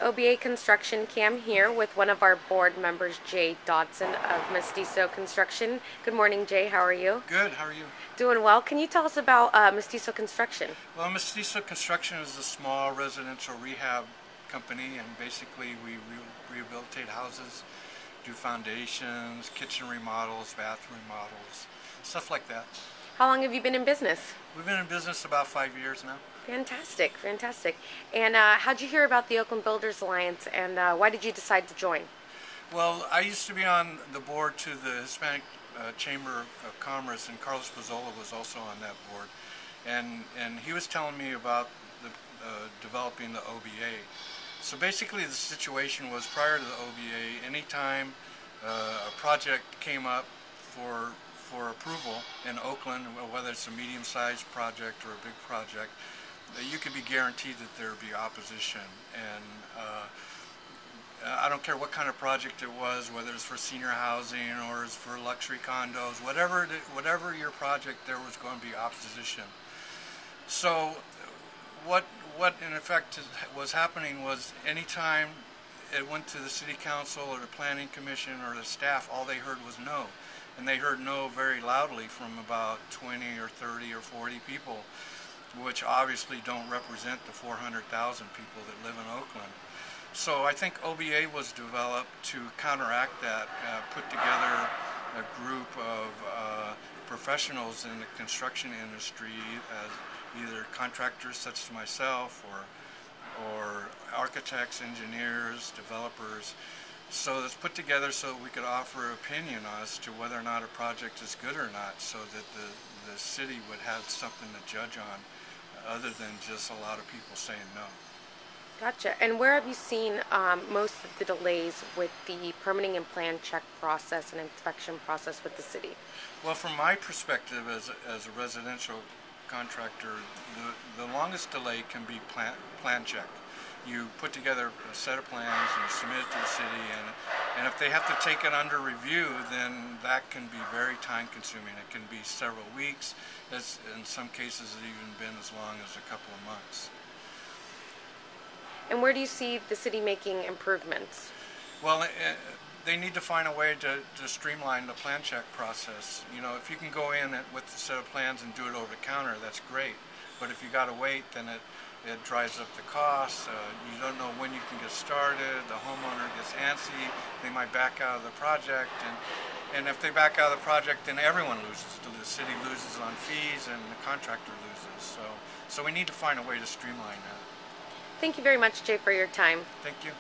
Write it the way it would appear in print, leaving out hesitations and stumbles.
OBA Construction Cam here with one of our board members, Jay Dodson of Mestizo Construction. Good morning, Jay. How are you? Good. How are you? Doing well. Can you tell us about Mestizo Construction? Well, Mestizo Construction is a small residential rehab company, and basically we rehabilitate houses, do foundations, kitchen remodels, bathroom remodels, stuff like that. How long have you been in business? We've been in business about 5 years now. Fantastic, fantastic. And how'd you hear about the Oakland Builders Alliance, and why did you decide to join? Well, I used to be on the board to the Hispanic Chamber of Commerce, and Carlos Pozzola was also on that board. And he was telling me about developing the OBA. So basically the situation was, prior to the OBA, anytime a project came up for approval in Oakland, whether it's a medium-sized project or a big project, you could be guaranteed that there would be opposition. And I don't care what kind of project it was, whether it's for senior housing or it's for luxury condos, whatever your project, there was going to be opposition. So what in effect was happening was, anytime it went to the city council or the planning commission or the staff, all they heard was no. And they heard no very loudly from about 20 or 30 or 40 people, which obviously don't represent the 400,000 people that live in Oakland. So I think OBA was developed to counteract that, put together a group of professionals in the construction industry, as either contractors such as myself or architects, engineers, developers. So it's put together so we could offer an opinion as to whether or not a project is good or not, so that the city would have something to judge on, other than just a lot of people saying no. Gotcha. And where have you seen most of the delays with the permitting and plan check process and inspection process with the city? Well, from my perspective as a residential contractor, the longest delay can be plan check. You put together a set of plans and you submit it to the city, and if they have to take it under review, then that can be very time consuming. It can be several weeks. In some cases it's even been as long as a couple of months. And where do you see the city making improvements? Well, they need to find a way to streamline the plan check process. You know, if you can go in with a set of plans and do it over the counter, that's great. But if you got to wait, then it drives up the costs. You don't know when you can get started. The homeowner gets antsy. They might back out of the project, and if they back out of the project, then everyone loses. The city loses on fees, and the contractor loses. So we need to find a way to streamline that. Thank you very much, Jay, for your time. Thank you.